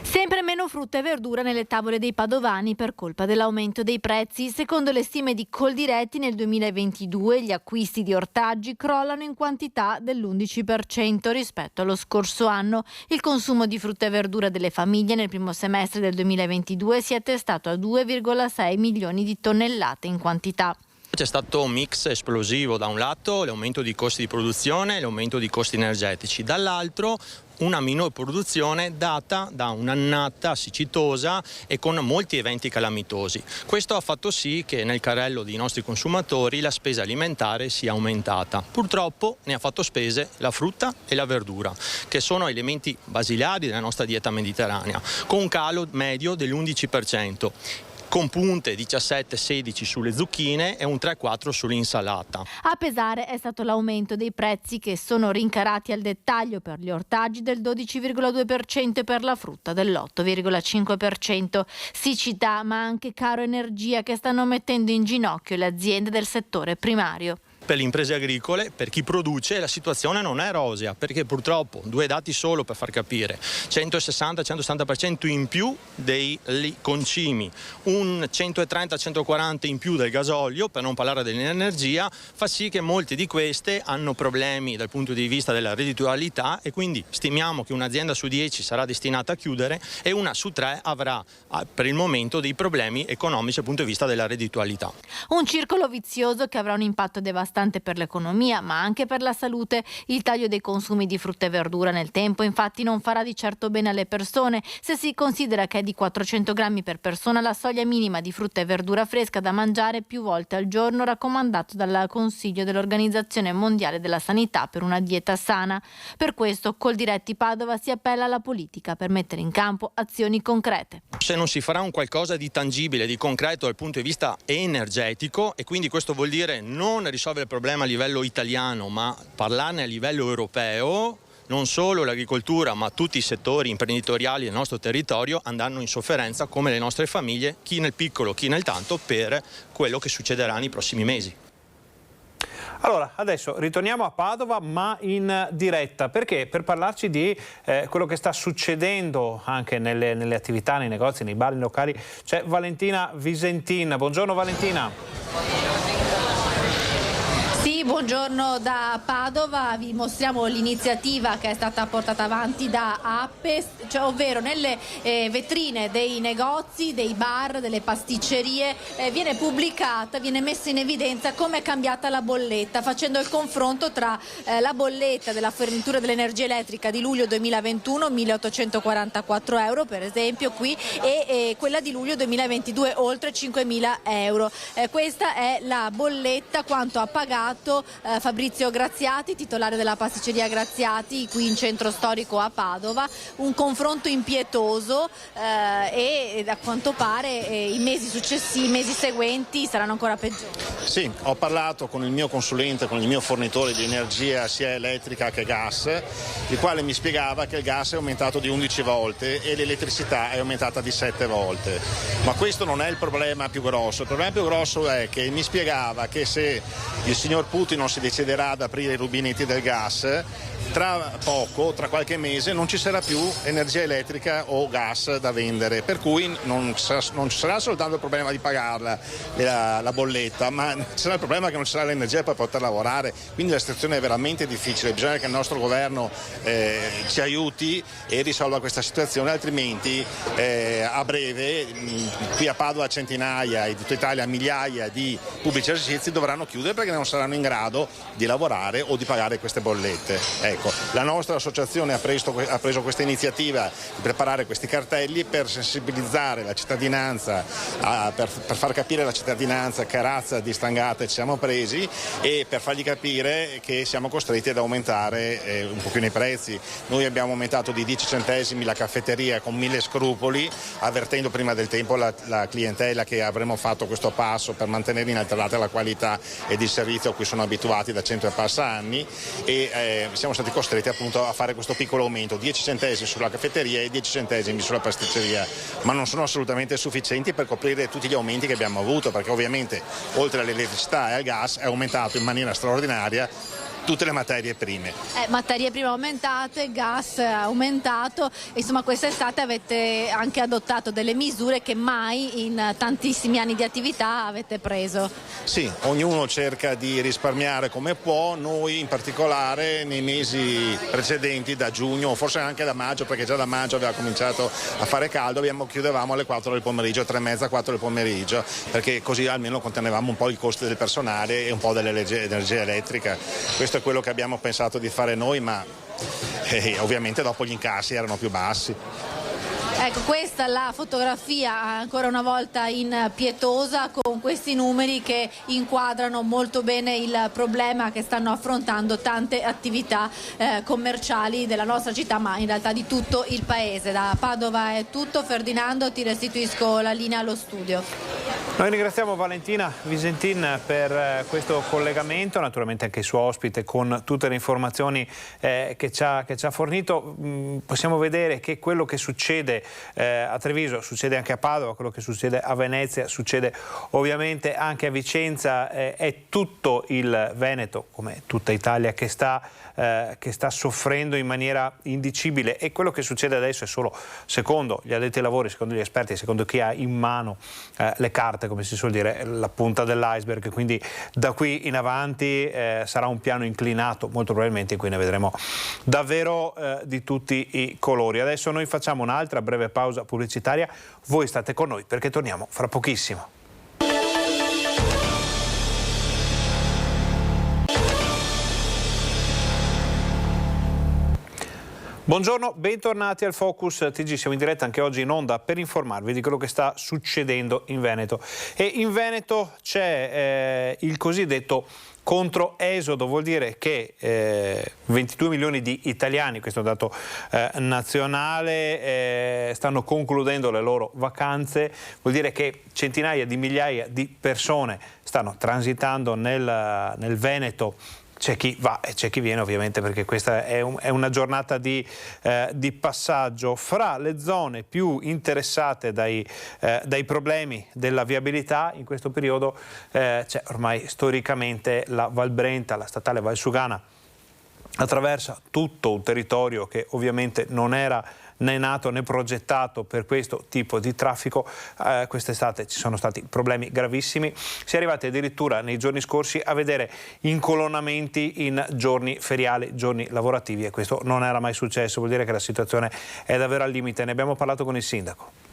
Sempre meno frutta e verdura nelle tavole dei padovani per colpa dell'aumento dei prezzi. Secondo le stime di Coldiretti, nel 2022 gli acquisti di ortaggi crollano in quantità dell'11% rispetto allo scorso anno. Il consumo di frutta e verdura delle famiglie nel primo semestre del 2022 si è attestato a 2,6 milioni di tonnellate in quantità. C'è stato un mix esplosivo: da un lato l'aumento di costi di produzione e l'aumento di costi energetici, dall'altro una minore produzione data da un'annata siccitosa e con molti eventi calamitosi. Questo ha fatto sì che nel carrello dei nostri consumatori la spesa alimentare sia aumentata. Purtroppo ne ha fatto spese la frutta e la verdura, che sono elementi basilari della nostra dieta mediterranea, con un calo medio dell'11%. Con punte 17-16 sulle zucchine e un 3-4 sull'insalata. A pesare è stato l'aumento dei prezzi, che sono rincarati al dettaglio per gli ortaggi del 12,2% e per la frutta dell'8,5%. Siccità ma anche caro energia che stanno mettendo in ginocchio le aziende del settore primario. Per le imprese agricole, per chi produce, la situazione non è rosea, perché purtroppo, due dati solo per far capire, 160-170% in più dei concimi, un 130-140% in più del gasolio, per non parlare dell'energia, fa sì che molte di queste hanno problemi dal punto di vista della redditualità, e quindi stimiamo che un'azienda su 10 sarà destinata a chiudere e una su 3 avrà per il momento dei problemi economici dal punto di vista della redditualità. Un circolo vizioso che avrà un impatto devastante per l'economia ma anche per la salute. Il taglio dei consumi di frutta e verdura nel tempo infatti non farà di certo bene alle persone, se si considera che è di 400 grammi per persona la soglia minima di frutta e verdura fresca da mangiare più volte al giorno, raccomandato dal Consiglio dell'Organizzazione Mondiale della Sanità per una dieta sana. Per questo Coldiretti Padova si appella alla politica per mettere in campo azioni concrete. Se non si farà un qualcosa di tangibile, di concreto dal punto di vista energetico, e quindi questo vuol dire non risolvere il problema a livello italiano ma parlarne a livello europeo, non solo l'agricoltura ma tutti i settori imprenditoriali del nostro territorio andranno in sofferenza, come le nostre famiglie, chi nel piccolo chi nel tanto, per quello che succederà nei prossimi mesi. Allora, adesso ritorniamo a Padova, ma in diretta, perché per parlarci di quello che sta succedendo anche nelle attività, nei negozi, nei bar, nei locali, c'è Valentina Visentin. Buongiorno Valentina. Sì, buongiorno da Padova, vi mostriamo l'iniziativa che è stata portata avanti da Appe, cioè, ovvero nelle vetrine dei negozi, dei bar, delle pasticcerie viene pubblicata, viene messa in evidenza come è cambiata la bolletta, facendo il confronto tra la bolletta della fornitura dell'energia elettrica di luglio 2021, 1.844 euro per esempio qui, e quella di luglio 2022, oltre 5.000 euro. Questa è la bolletta, quanto ha pagato Fabrizio Graziati, titolare della pasticceria Graziati qui in centro storico a Padova. Un confronto impietoso e a quanto pare i mesi successivi, i mesi seguenti saranno ancora peggiori. Sì, ho parlato con il mio consulente, con il mio fornitore di energia sia elettrica che gas, il quale mi spiegava che il gas è aumentato di 11 volte e l'elettricità è aumentata di 7 volte. Ma questo non è il problema più grosso. Il problema più grosso è che mi spiegava che se il signor Putin non si deciderà ad aprire i rubinetti del gas, tra poco, tra qualche mese, non ci sarà più energia elettrica o gas da vendere, per cui non ci sarà soltanto il problema di pagarla la bolletta, ma sarà il problema che non ci sarà l'energia per poter lavorare, quindi la situazione è veramente difficile. Bisogna che il nostro governo ci aiuti e risolva questa situazione, altrimenti a breve qui a Padova centinaia e in tutta Italia migliaia di pubblici esercizi dovranno chiudere perché non saranno in grado di lavorare o di pagare queste bollette. Ecco, la nostra associazione ha preso questa iniziativa di preparare questi cartelli per sensibilizzare la cittadinanza, per far capire alla cittadinanza che razza di stangate ci siamo presi e per fargli capire che siamo costretti ad aumentare un pochino i prezzi. Noi abbiamo aumentato di 10 centesimi la caffetteria con 1000 scrupoli, avvertendo prima del tempo la clientela che avremmo fatto questo passo per mantenere inalterata la qualità ed il servizio a cui sono abituati da 100 e passa anni, e siamo stati costretti appunto a fare questo piccolo aumento, 10 centesimi sulla caffetteria e 10 centesimi sulla pasticceria, ma non sono assolutamente sufficienti per coprire tutti gli aumenti che abbiamo avuto, perché ovviamente oltre all'elettricità e al gas è aumentato in maniera straordinaria tutte le materie prime. Materie prime aumentate, gas aumentato, insomma quest'estate avete anche adottato delle misure che mai in tantissimi anni di attività avete preso. Sì, ognuno cerca di risparmiare come può, noi in particolare nei mesi precedenti, da giugno, forse anche da maggio, perché già da maggio aveva cominciato a fare caldo, chiudevamo alle 4 del pomeriggio, 3:30, 4 del pomeriggio, perché così almeno contenevamo un po' i costi del personale e un po' dell'energia elettrica. Questo è quello che abbiamo pensato di fare noi, ma ovviamente dopo gli incassi erano più bassi. Ecco, questa è la fotografia ancora una volta impietosa, con questi numeri che inquadrano molto bene il problema che stanno affrontando tante attività commerciali della nostra città, ma in realtà di tutto il paese. Da Padova è tutto. Ferdinando, ti restituisco la linea allo studio. Noi ringraziamo Valentina Visentin per questo collegamento, naturalmente anche il suo ospite con tutte le informazioni che ci ha fornito. Possiamo vedere che quello che succede a Treviso succede anche a Padova, quello che succede a Venezia succede ovviamente anche a Vicenza, è tutto il Veneto, come tutta Italia, che sta soffrendo in maniera indicibile, e quello che succede adesso è solo, secondo gli addetti ai lavori, secondo gli esperti, secondo chi ha in mano le carte, come si suol dire, la punta dell'iceberg, quindi da qui in avanti sarà un piano inclinato, molto probabilmente, in cui ne vedremo davvero di tutti i colori. Adesso noi facciamo un'altra breve pausa pubblicitaria, voi state con noi perché torniamo fra pochissimo. Buongiorno, bentornati al Focus TG, siamo in diretta anche oggi in onda per informarvi di quello che sta succedendo in Veneto. E in Veneto c'è il cosiddetto controesodo, vuol dire che 22 milioni di italiani, questo è un dato nazionale, stanno concludendo le loro vacanze, vuol dire che centinaia di migliaia di persone stanno transitando nel Veneto c'è chi va e c'è chi viene, ovviamente, perché questa è una giornata di passaggio. Fra le zone più interessate dai problemi della viabilità in questo periodo c'è ormai storicamente la Val Brenta, la statale Valsugana. Attraversa tutto un territorio che ovviamente non era né nato né progettato per questo tipo di traffico. Quest'estate ci sono stati problemi gravissimi, si è arrivati addirittura nei giorni scorsi a vedere incolonnamenti in giorni feriali, giorni lavorativi, e questo non era mai successo. Vuol dire che la situazione è davvero al limite. Ne abbiamo parlato con il sindaco.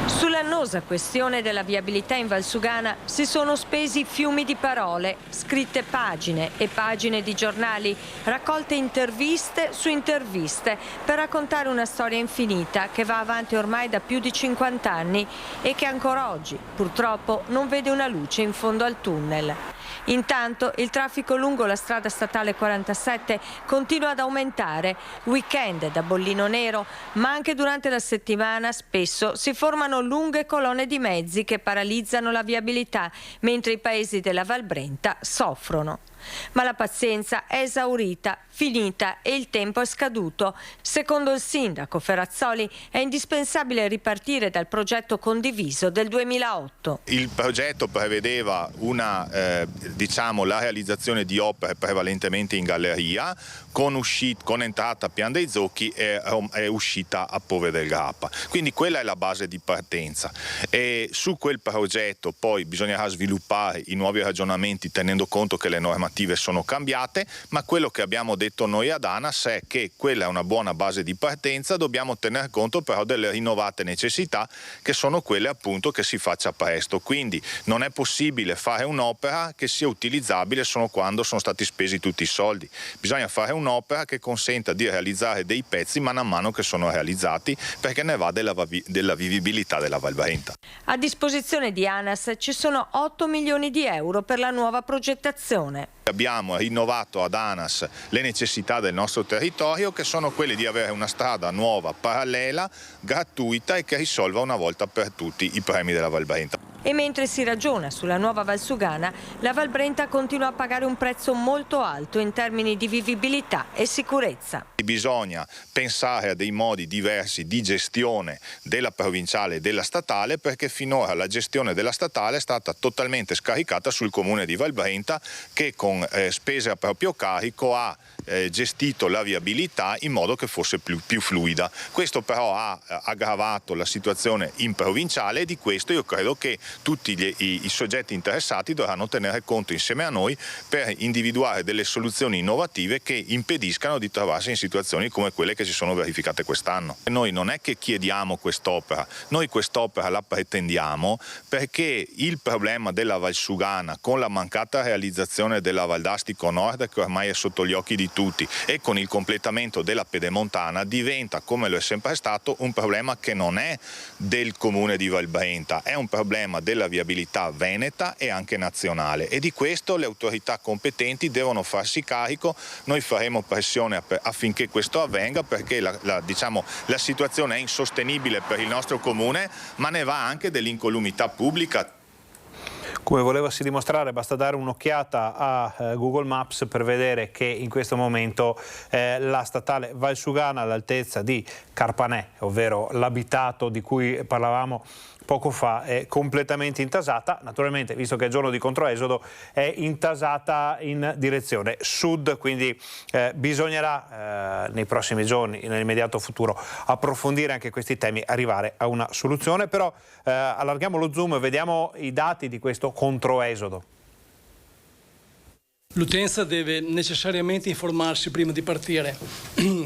Sull'annosa questione della viabilità in Valsugana si sono spesi fiumi di parole, scritte pagine e pagine di giornali, raccolte interviste su interviste per raccontare una storia infinita che va avanti ormai da più di 50 anni e che ancora oggi, purtroppo, non vede una luce in fondo al tunnel. Intanto il traffico lungo la strada statale 47 continua ad aumentare, weekend da bollino nero, ma anche durante la settimana spesso si formano lunghe colonne di mezzi che paralizzano la viabilità, mentre i paesi della Val Brenta soffrono. Ma la pazienza è esaurita, finita e il tempo è scaduto. Secondo il sindaco Ferrazzoli è indispensabile ripartire dal progetto condiviso del 2008. Il progetto prevedeva la realizzazione di opere prevalentemente in galleria, con entrata a Pian dei Zocchi e uscita a Pove del Grappa. Quindi quella è la base di partenza, e su quel progetto poi bisognerà sviluppare i nuovi ragionamenti tenendo conto che le normative sono cambiate, ma quello che abbiamo detto noi ad ANAS è che quella è una buona base di partenza, dobbiamo tener conto però delle rinnovate necessità, che sono quelle appunto che si faccia presto. Quindi non è possibile fare un'opera che sia utilizzabile solo quando sono stati spesi tutti i soldi, bisogna fare un'opera che consenta di realizzare dei pezzi man mano che sono realizzati, perché ne va della vivibilità della Val Brenta. A disposizione di ANAS ci sono 8 milioni di euro per la nuova progettazione. Abbiamo rinnovato ad ANAS le necessità del nostro territorio, che sono quelle di avere una strada nuova, parallela, gratuita e che risolva una volta per tutti i problemi della Val Brenta. E mentre si ragiona sulla nuova Valsugana, la Val Brenta continua a pagare un prezzo molto alto in termini di vivibilità e sicurezza. Bisogna pensare a dei modi diversi di gestione della provinciale e della statale, perché finora la gestione della statale è stata totalmente scaricata sul comune di Val Brenta, che con spese a proprio carico ha gestito la viabilità in modo che fosse più fluida. Questo però ha aggravato la situazione in provinciale, e di questo io credo che tutti i soggetti interessati dovranno tenere conto insieme a noi per individuare delle soluzioni innovative che impediscano di trovarsi in situazioni come quelle che si sono verificate quest'anno. Noi non è che chiediamo quest'opera, noi quest'opera la pretendiamo perché il problema della Valsugana, con la mancata realizzazione della Valdastico Nord, che ormai è sotto gli occhi di tutti, e con il completamento della Pedemontana, diventa, come lo è sempre stato, un problema che non è del comune di Val Brenta, è un problema della viabilità veneta e anche nazionale, e di questo le autorità competenti devono farsi carico. Noi faremo pressione affinché questo avvenga, perché la situazione è insostenibile per il nostro comune, ma ne va anche dell'incolumità pubblica. Come volevasi dimostrare, basta dare un'occhiata a Google Maps per vedere che in questo momento la statale Valsugana, all'altezza di Carpanè, ovvero l'abitato di cui parlavamo poco fa, è completamente intasata. Naturalmente, visto che è giorno di controesodo, è intasata in direzione sud, quindi bisognerà nei prossimi giorni, nell'immediato futuro, approfondire anche questi temi, arrivare a una soluzione. Però allarghiamo lo zoom e vediamo i dati di questo controesodo. L'utenza deve necessariamente informarsi prima di partire,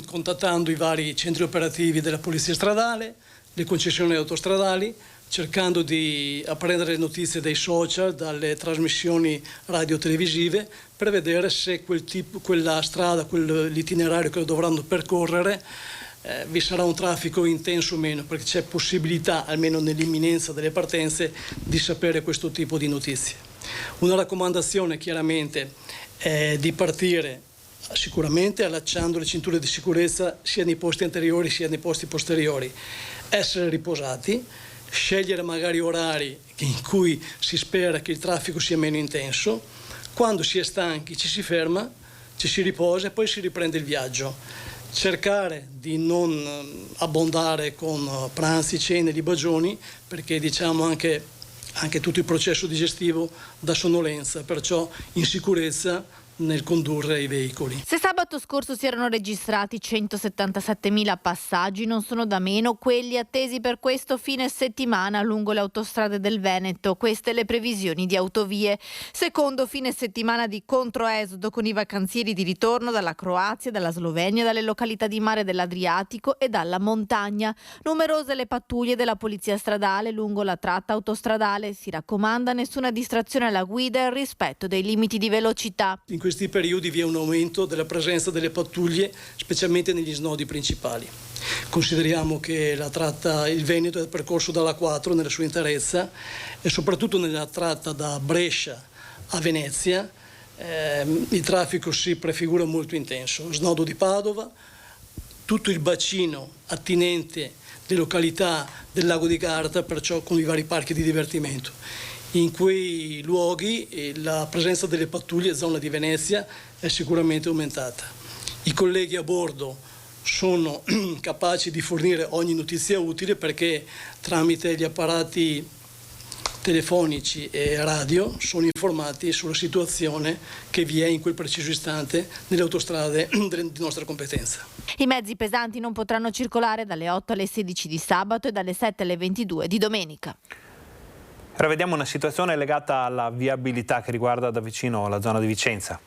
contattando i vari centri operativi della Polizia Stradale, le concessionarie autostradali, cercando di apprendere notizie dai social, dalle trasmissioni radio-televisive, per vedere se quella strada, quell'itinerario che dovranno percorrere, vi sarà un traffico intenso o meno, perché c'è possibilità, almeno nell'imminenza delle partenze, di sapere questo tipo di notizie. Una raccomandazione chiaramente è di partire sicuramente allacciando le cinture di sicurezza sia nei posti anteriori sia nei posti posteriori, essere riposati, scegliere magari orari in cui si spera che il traffico sia meno intenso, Quando si è stanchi ci si ferma, ci si riposa e poi si riprende il viaggio. Cercare di non abbondare con pranzi, cene, libagioni, perché diciamo anche tutto il processo digestivo dà sonnolenza, perciò in sicurezza nel condurre i veicoli. Se sabato scorso si erano registrati 177.000 passaggi, non sono da meno quelli attesi per questo fine settimana lungo le autostrade del Veneto. Queste le previsioni di Autovie. Secondo fine settimana di controesodo con i vacanzieri di ritorno dalla Croazia, dalla Slovenia, dalle località di mare dell'Adriatico e dalla montagna. Numerose le pattuglie della polizia stradale lungo la tratta autostradale. Si raccomanda nessuna distrazione alla guida e il rispetto dei limiti di velocità. In questi periodi vi è un aumento della presenza delle pattuglie, specialmente negli snodi principali. Consideriamo che il Veneto è percorso dalla 4 nella sua interezza e soprattutto nella tratta da Brescia a Venezia il traffico si prefigura molto intenso. Snodo di Padova, tutto il bacino attinente le località del lago di Garda, perciò con i vari parchi di divertimento. In quei luoghi la presenza delle pattuglie zona di Venezia è sicuramente aumentata. I colleghi a bordo sono capaci di fornire ogni notizia utile perché tramite gli apparati telefonici e radio sono informati sulla situazione che vi è in quel preciso istante nelle autostrade di nostra competenza. I mezzi pesanti non potranno circolare dalle 8 alle 16 di sabato e dalle 7 alle 22 di domenica. Ora vediamo una situazione legata alla viabilità che riguarda da vicino la zona di Vicenza.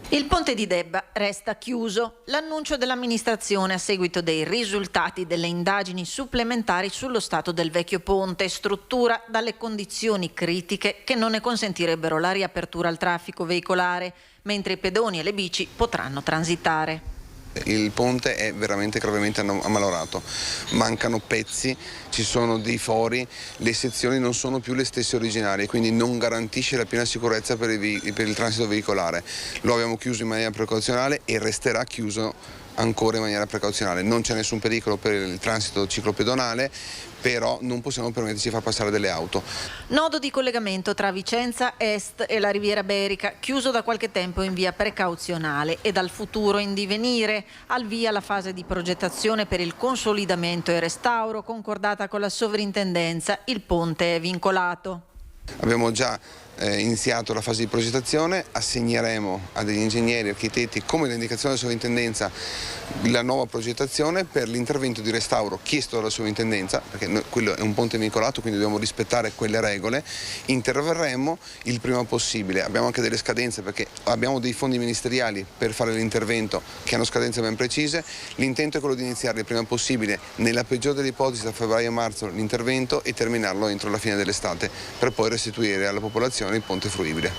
Il ponte di Debba resta chiuso. L'annuncio dell'amministrazione a seguito dei risultati delle indagini supplementari sullo stato del vecchio ponte, struttura dalle condizioni critiche che non ne consentirebbero la riapertura al traffico veicolare, mentre i pedoni e le bici potranno transitare. Il ponte è veramente gravemente ammalorato, mancano pezzi, ci sono dei fori, le sezioni non sono più le stesse originarie, quindi non garantisce la piena sicurezza per il transito veicolare. Lo abbiamo chiuso in maniera precauzionale e resterà chiuso ancora in maniera precauzionale. Non c'è nessun pericolo per il transito ciclopedonale, però non possiamo permetterci di far passare delle auto. Nodo di collegamento tra Vicenza Est e la Riviera Berica, chiuso da qualche tempo in via precauzionale e dal futuro in divenire. Al via la fase di progettazione per il consolidamento e restauro concordata con la sovrintendenza. Il ponte è vincolato. Abbiamo già iniziato la fase di progettazione, assegneremo a degli ingegneri, architetti, come l'indicazione della sovrintendenza, la nuova progettazione per l'intervento di restauro chiesto dalla sovrintendenza, perché quello è un ponte vincolato, quindi dobbiamo rispettare quelle regole. Interverremo il prima possibile. Abbiamo anche delle scadenze perché abbiamo dei fondi ministeriali per fare l'intervento che hanno scadenze ben precise. L'intento è quello di iniziare il prima possibile, nella peggiore delle ipotesi da febbraio a marzo, l'intervento e terminarlo entro la fine dell'estate per poi restituire alla popolazione il ponte fruibile.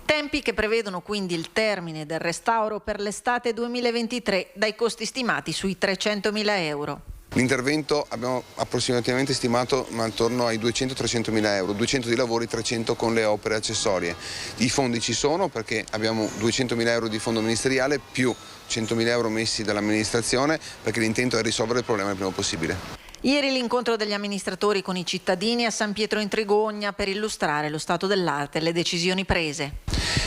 Tempi che prevedono quindi il termine del restauro per l'estate 2023 dai costi stimati sui 300.000 euro. L'intervento abbiamo approssimativamente stimato attorno ai 200-300.000 euro, 200 di lavori, 300 con le opere accessorie. I fondi ci sono perché abbiamo 200.000 euro di fondo ministeriale più 100.000 euro messi dall'amministrazione perché l'intento è risolvere il problema il prima possibile. Ieri l'incontro degli amministratori con i cittadini a San Pietro in Trigogna per illustrare lo stato dell'arte e le decisioni prese.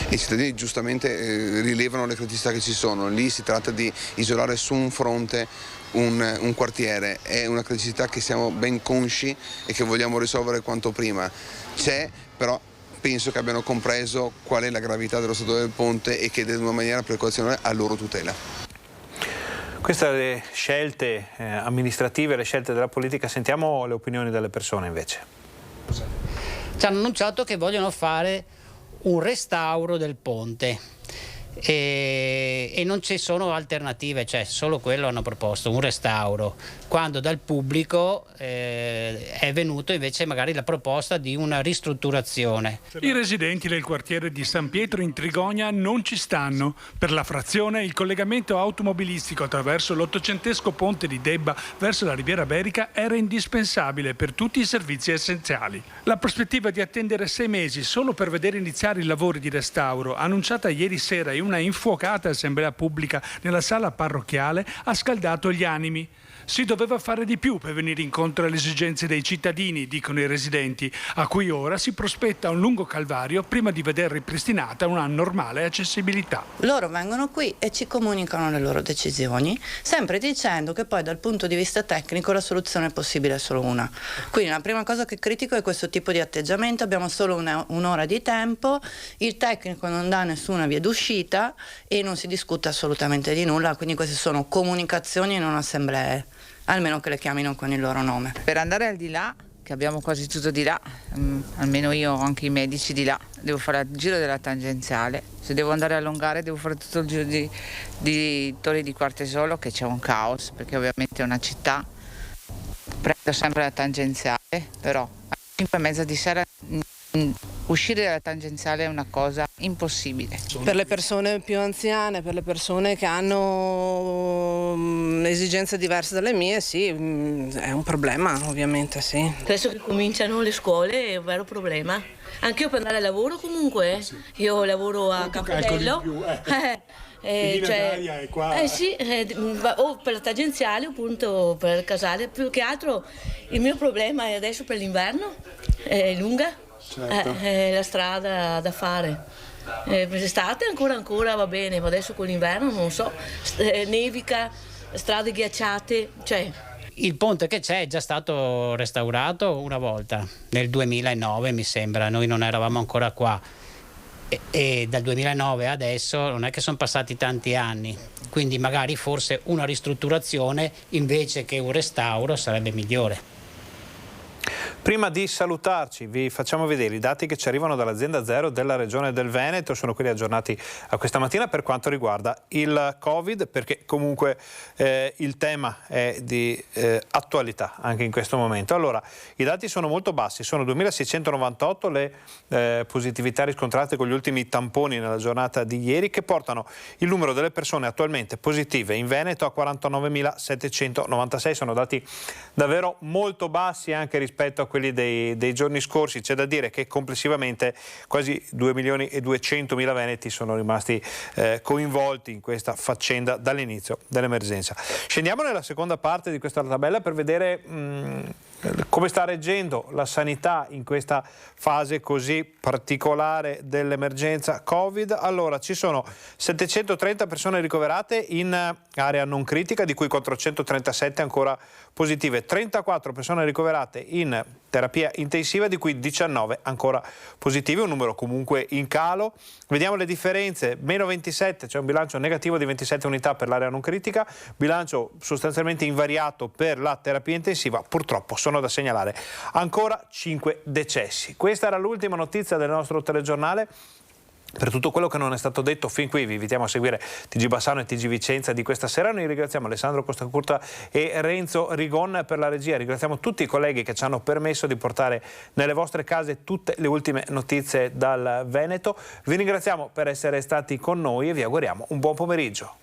I cittadini giustamente rilevano le criticità che ci sono, lì si tratta di isolare su un fronte un quartiere, è una criticità che siamo ben consci e che vogliamo risolvere quanto prima. C'è, però penso che abbiano compreso qual è la gravità dello stato del ponte e che in una maniera precauzionale a loro tutela. Queste le scelte amministrative, le scelte della politica. Sentiamo le opinioni delle persone invece. Ci hanno annunciato che vogliono fare un restauro del ponte e non ci sono alternative, cioè solo quello hanno proposto, un restauro, quando dal pubblico è venuto invece magari la proposta di una ristrutturazione. I residenti del quartiere di San Pietro in Trigogna non ci stanno. Per la frazione il collegamento automobilistico attraverso l'ottocentesco ponte di Debba verso la Riviera Berica era indispensabile per tutti i servizi essenziali. La prospettiva di attendere 6 mesi solo per vedere iniziare i lavori di restauro, annunciata ieri sera una infuocata assemblea pubblica nella sala parrocchiale ha scaldato gli animi. Si doveva fare di più per venire incontro alle esigenze dei cittadini, dicono i residenti, a cui ora si prospetta un lungo calvario prima di veder ripristinata una normale accessibilità. Loro vengono qui e ci comunicano le loro decisioni, sempre dicendo che poi dal punto di vista tecnico la soluzione possibile è solo una. Quindi la prima cosa che critico è questo tipo di atteggiamento, abbiamo solo un'ora di tempo, il tecnico non dà nessuna via d'uscita e non si discute assolutamente di nulla, quindi queste sono comunicazioni e non assemblee, almeno che le chiamino con il loro nome. Per andare al di là, che abbiamo quasi tutto di là, almeno io ho anche i medici di là, devo fare il giro della tangenziale, se devo andare a allungare devo fare tutto il giro di Torri di Quartesolo, che c'è un caos, perché ovviamente è una città, prendo sempre la tangenziale, però alle 5:30 di sera uscire dalla tangenziale è una cosa impossibile. Per le persone più anziane, per le persone che hanno esigenze diverse dalle mie, sì, è un problema, ovviamente, sì. Adesso che cominciano le scuole è un vero problema. Anche io per andare al lavoro comunque, io lavoro a Campodello. È qua. O per la tangenziale appunto per il casale, più che altro il mio problema è adesso per l'inverno, è lunga. Certo. La strada da fare. L'estate ancora va bene, ma adesso con l'inverno non so, nevica, strade ghiacciate, cioè. Il ponte che c'è è già stato restaurato una volta, nel 2009 mi sembra, noi non eravamo ancora qua e dal 2009 adesso non è che sono passati tanti anni, quindi magari forse una ristrutturazione invece che un restauro sarebbe migliore. Prima di salutarci vi facciamo vedere i dati che ci arrivano dall'azienda Zero della Regione del Veneto, sono quelli aggiornati a questa mattina per quanto riguarda il Covid, perché comunque il tema è di attualità anche in questo momento. Allora, i dati sono molto bassi, sono 2.698 le positività riscontrate con gli ultimi tamponi nella giornata di ieri, che portano il numero delle persone attualmente positive in Veneto a 49.796, sono dati davvero molto bassi anche rispetto a quelli dei giorni scorsi. C'è da dire che complessivamente quasi 2.200.000 veneti sono rimasti coinvolti in questa faccenda dall'inizio dell'emergenza. Scendiamo nella seconda parte di questa tabella per vedere come sta reggendo la sanità in questa fase così particolare dell'emergenza Covid. Allora, ci sono 730 persone ricoverate in area non critica, di cui 437 ancora positive, 34 persone ricoverate in terapia intensiva, di cui 19 ancora positive, un numero comunque in calo. Vediamo le differenze: meno 27, c'è un bilancio negativo di 27 unità per l'area non critica, bilancio sostanzialmente invariato per la terapia intensiva. Purtroppo sono da segnalare ancora 5 decessi. Questa era l'ultima notizia del nostro telegiornale. Per tutto quello che non è stato detto fin qui vi invitiamo a seguire TG Bassano e TG Vicenza di questa sera. Noi ringraziamo Alessandro Costacurta e Renzo Rigon per la regia, ringraziamo tutti i colleghi che ci hanno permesso di portare nelle vostre case tutte le ultime notizie dal Veneto. Vi ringraziamo per essere stati con noi e vi auguriamo un buon pomeriggio.